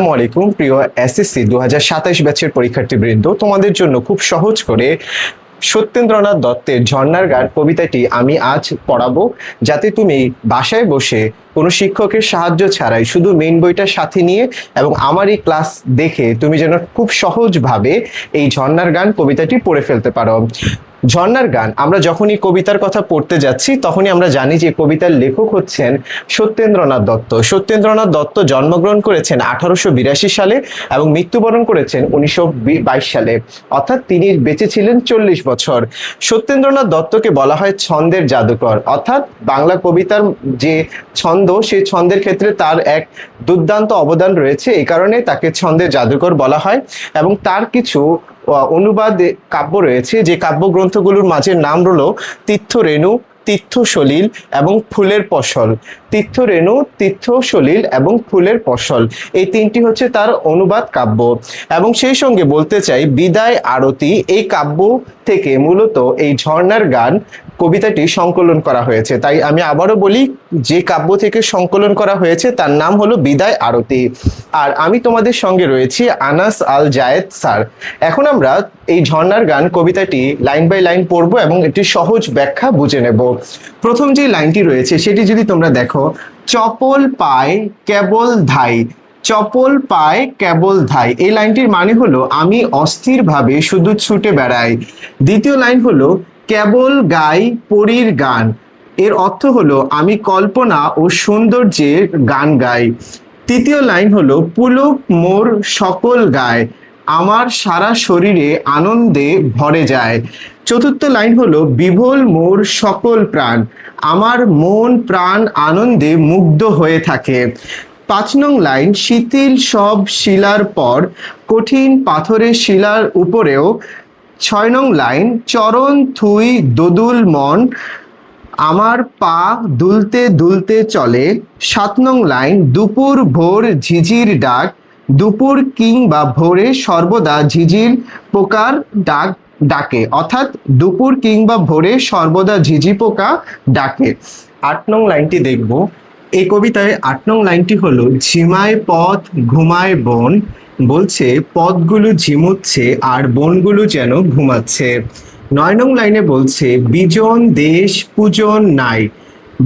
আসসালামু আলাইকুম প্রিয় এসএসসি 2027 ব্যাচের পরীক্ষার্থীবৃন্দ, তোমাদের জন্য খুব সহজ করে সত্যেন্দ্রনাথ দত্তের ঝর্ণার গান কবিতাটি আমি আজ পড়াবো, যাতে তুমি বাসায় বসে কোনো শিক্ষকের সাহায্য ছাড়াই শুধু মেইন বইটা সাথে নিয়ে এবং আমার এই ক্লাস দেখে তুমি যেন খুব সহজভাবে এই ঝর্ণার গান কবিতাটি পড়ে ফেলতে পারো। ঝর্ণার গান আমরা যখনই কবিতার কথা পড়তে যাচ্ছি তখনই আমরা জানি যে কবিতার লেখক হচ্ছেন সত্যেন্দ্রনাথ দত্ত। সত্যেন্দ্রনাথ দত্ত জন্মগ্রহণ করেছেন 1882 সালে এবং মৃত্যুবরণ করেছেন 1922 সালে, অর্থাৎ তিনি বেঁচে ছিলেন 40 বছর। সত্যেন্দ্রনাথ দত্তকে বলা হয় ছন্দের জাদুকর, অর্থাৎ বাংলা কবিতার যে ছন্দ, সেই ছন্দের ক্ষেত্রে তার এক দুর্দান্ত অবদান রয়েছে, এই কারণে তাকে ছন্দের জাদুকর বলা হয়। এবং তার কিছু অনুবাদ কাব্য রয়েছে, যে কাব্যগ্রন্থগুলোর মাঝে নাম হলো তীর্থরেণু, তীর্থ সলিল এবং ফুলের ফসল। তীর্থরেণু, তীর্থ সলিল এবং ফুলের ফসল, এই তিনটি হচ্ছে তার অনুবাদ কাব্য। এবং সেই সঙ্গে বলতে চাই বিদায় আরতি এই কাব্য থেকে মূলত এই ঝর্ণার গান কবিতাটি সংকলন করা হয়েছে। তাই আমি আবারও বলি, যে কাব্য থেকে সংকলন করা হয়েছে তার নাম হলো বিদায় আরতি। আর আমি তোমাদের সঙ্গে রয়েছি আনাস আল জায়েদ স্যার। এখন আমরা এই ঝর্ণার গান কবিতাটি লাইন বাই লাইন পড়বো এবং একটি সহজ ব্যাখ্যা বুঝে নেব। প্রথম যে লাইনটি রয়েছে সেটি যদি তোমরা দেখো, চপল পায় কেবল ধাই। চপল পায় কেবল ধাই, এই লাইনটির মানে হলো আমি অস্থিরভাবে শুধু ছুটে বেড়াই। দ্বিতীয় লাইন হলো কেবল গাই পরীর গান, এর অর্থ হলো আমি কল্পনা ও সৌন্দর্যের গান গাই। তৃতীয় লাইন হলো পুলক মোর সকল গায়, আমার সারা শরীরে আনন্দে ভরে যায়। চতুর্থ লাইন হলো বিভোল মোর সকল প্রাণ, আমার মন প্রাণ আনন্দে মুগ্ধ হয়ে থাকে। 5 নং লাইন শিথিল সব শিলার পর, কঠিন পাথরের শিলার উপরেও। 6 নং লাইন চরণ থুই দোদুল মন, আমার পা দুলতে দুলতে চলে। 7 নং লাইন দুপুর ভোর ঝিঝির ডাক, দুপুর কিংবা ভোরে সর্বদা ঝিঝির পোকার ডাক ডাকে, অর্থাৎ দুপুর কিংবা ভোরে সর্বদা ঝিঝি পোকা ডাকে। 8 নং লাইনটি দেখব। এই কবিতায় 8 নং লাইনটি হলো ঝিমায় পথ ঘুমায় বন, বলছে পথগুলো ঝিমুচ্ছে আর বনগুলো যেন ঘুমাচ্ছে। 9 নং লাইনে বলছে বিজন দেশ পূজন নাই।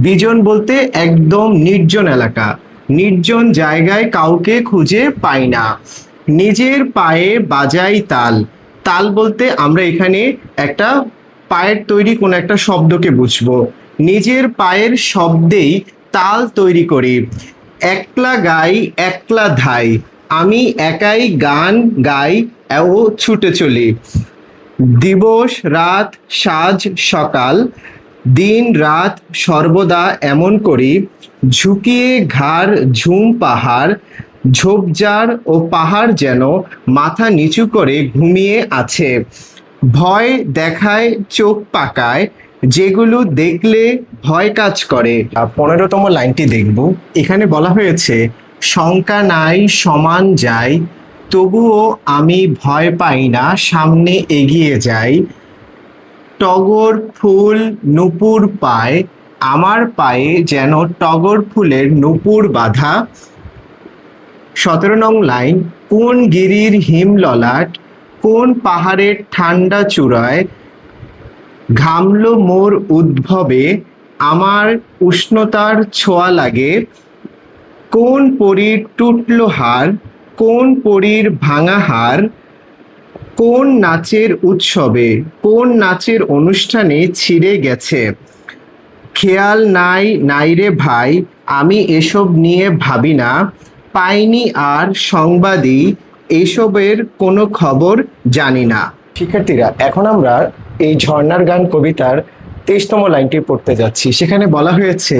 বিজন বলতে একদম নির্জন এলাকা, নির্জন জায়গায় কাউকে খুঁজে পাই না। নিজের পায়ে বাজাই তাল। তাল বলতে আমরা এখানে একটা পায়ের তৈরি কোন একটা শব্দকে বুঝবো। নিজের পায়ের শব্দেই তাল তৈরি করি। একলা গাই একলা ধাই, আমি একাই গান গাই ও ছুটে চলি। দিবস রাত সাজ সকাল, দিন রাত সর্বদা এমন করি। ঝুঁকিয়ে ঘাড় ঝুম পাহাড়, ঝোপঝাড় ও পাহাড় যেন মাথা নিচু করে ঘুমিয়ে আছে। ভয় দেখায় চোখ পাকায়, যেগুলো দেখলে ভয় কাজ করে। 15তম লাইনটি দেখব। এখানে বলা হয়েছে শঙ্কা নাই সমান যাই, তবুও আমি ভয় পাই না, সামনে এগিয়ে যাই। টগর ফুল নূপুর পায়, আমার পায়ে যেন টগর ফুলের নূপুর বাঁধা। 17 নং লাইন কোন গিরির হিম ললাট, কোন পাহাড়ের ঠান্ডা চূড়ায়, ঘামলো মোর উদ্ভবে, আমার উষ্ণতার ছোঁয়া লাগে। কোন পরীর টুটলো হার, কোন পরীর ভাঙা হার, কোন নাচের উৎসবে, কোন নাচের অনুষ্ঠানে ছিঁড়ে গেছে। খেয়াল নাই নাই রে ভাই, আমি এসব নিয়ে ভাবি না, পাইনি আর সংবাদই, এসবের কোনো খবর জানি না। শিক্ষার্থীরা, এখন আমরা এই ঝর্ণার গান কবিতার 23তম লাইনটি পড়তে যাচ্ছি। সেখানে বলা হয়েছে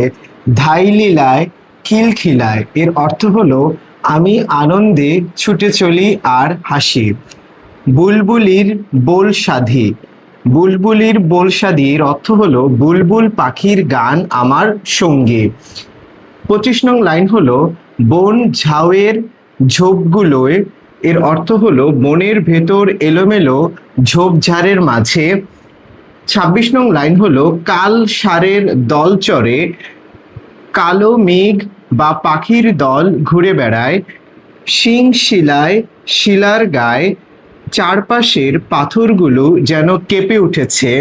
ধাই লীলায় খিলখিলায়, এর অর্থ হলো আমি আনন্দে ছুটে চলি আর হাসি। বুলবুলির বোল সাধি, বুলবুলির বোল সাধির অর্থ হলো বুলবুল পাখির গান আমার সঙ্গী। 25 নং লাইন হলো বন ঝাউয়ের ঝোপগুলোয়, এর অর্থ হলো বনের ভেতর এলোমেলো ঝোপঝাড়ের মাঝে। 26 নং লাইন হলো কাল ষাঁড়ের দল চরে, কালো মেঘ বা পাখির দল ঘুরে বেড়ায়। শিং শিলায় শিলার গায়ে চারপাশের পাথরগুলো যেন কেঁপে উঠেছে।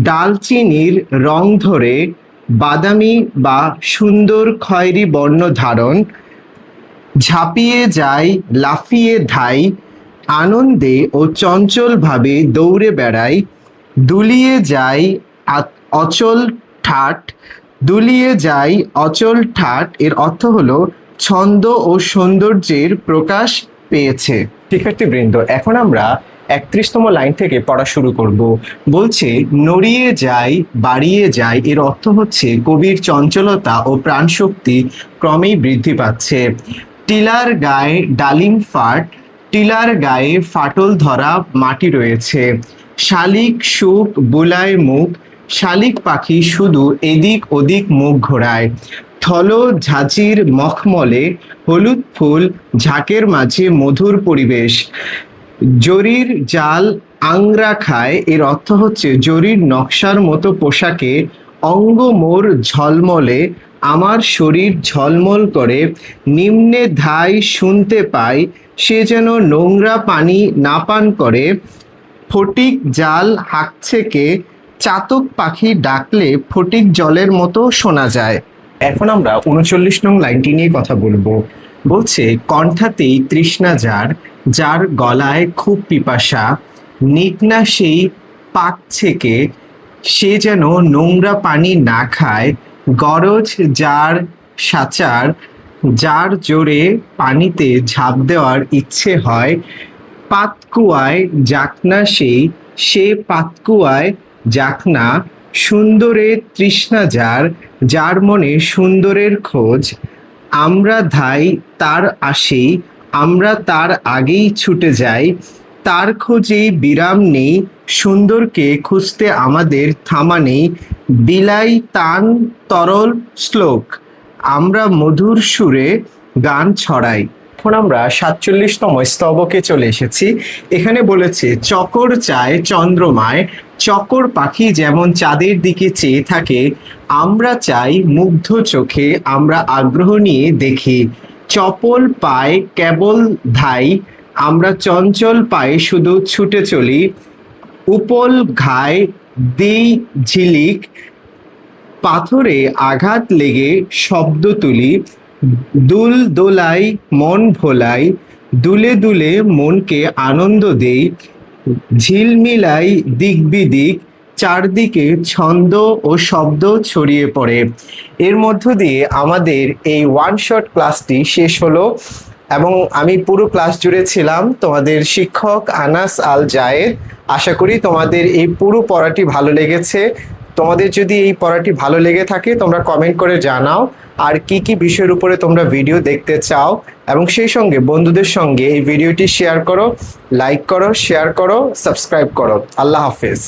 ডালচিনির রং ধরে বাদামি বা সুন্দর খয়েরি বর্ণ ধারণ। ঝাঁপিয়ে যায় লাফিয়ে ধাই, আনন্দে ও চঞ্চলভাবে দৌড়ে বেড়ায়। দুলিয়ে যায় অচল ঠাট। দুলিয়ে যায় অচল ঠাট এর অর্থ হলো ছন্দ ও সৌন্দর্যের প্রকাশ পেয়েছে। শিক্ষার্থীবৃন্দ, এখন আমরা 31তম লাইন থেকে পড়া শুরু করব। বলছে নড়িয়ে যায় বাড়িয়ে যায় এর অর্থ হচ্ছে কবির চঞ্চলতা ও প্রাণশক্তি ক্রমেই বৃদ্ধি পাচ্ছে। টিলার গায়ে ডালিম ফাট, টিলার গায়ে ফাটল ধরা মাটি রয়েছে। শালিক সুখ বুলায় মুখ, শালিক পাখি শুধু এদিক ওদিক মুখ ঘোরায়। থল ঝাঁঝির মখমলে হলুদ ফুল, ঝাঁকের মাঝে মধুর পরিবেশ। জরির জাল আংরা খায় এর অর্থ হচ্ছে জরির নকশার মতো পোশাকে অঙ্গ মোর ঝলমলে, আমার শরীর ঝলমল করে। নিম্নে ধাই শুনতে পাই, সে যেন নোংরা পানি না পান করে। ফটিক জাল হাঁকছে কে, চাতক পাখি ডাকলে ফটিক জলের মতো শোনা যায়। এখন আমরা 39 নং লাইনটি নিয়ে কথা বলবো। বলছে কণ্ঠাতেই তৃষ্ণা যার, যার গলায় খুব পিপাসা। নিকনা সেই পাক ছেকে, সে যেন নোংরা পানি না খায়। গরজ যার সাচার, যার জোরে পানিতে ঝাঁপ দেওয়ার ইচ্ছে হয়। পাতকুয়ায় যাকনা সেই, সে পাতকুয়ায় যাকনা। সুন্দরের তৃষ্ণা যার, যার মনে সুন্দরের খোঁজ। আমরা ধাই তার আসি, আমরা তার আগেই ছুটে যাই। তার খোঁজে বিরাম নেই, সুন্দরকে খুঁজতে আমাদের থামা নেই। বিলাই তান তরল শ্লোক, আমরা মধুর সুরে গান ছড়াই। এখন আমরা 47তম স্তবকে চলে এসেছি। এখানে বলেছে চকর চায় চন্দ্রমায়, চকর পাখি যেমন চাঁদের দিকে চেয়ে থাকে, আমরা চাই মুগ্ধ চোখে, আমরা আগ্রহ নিয়ে দেখি। চপল পায় কেবল ধাই, আমরা চঞ্চল পায়ে শুধু ছুটে চলি। উপল ঘায় দিই ঝিলিক, পাথরে আঘাত লেগে শব্দ তুলি। দুল দোলাই মন ভোলাই, দুলে দুলে মনকে আনন্দ দেই। ঝিলমিলাই দিক বিদিক, চারদিকে ছন্দ ও শব্দ ছড়িয়ে পড়ে। এর মধ্য দিয়ে আমাদের এই ওয়ান শট ক্লাসটি শেষ হলো এবং আমি পুরো ক্লাস জুড়ে ছিলাম তোমাদের শিক্ষক আনাস আল জায়েদ। আশা করি তোমাদের এই পুরো পড়াটি ভালো লেগেছে। তোমাদের যদি এই পড়াটি ভালো লেগে থাকে তোমরা কমেন্ট করে জানাও আর কি কি বিষয়ের উপরে তোমরা ভিডিও দেখতে চাও, এবং সেই সঙ্গে বন্ধুদের সঙ্গে এই ভিডিওটি শেয়ার করো, লাইক করো, শেয়ার করো, সাবস্ক্রাইব করো। আল্লাহ হাফেজ।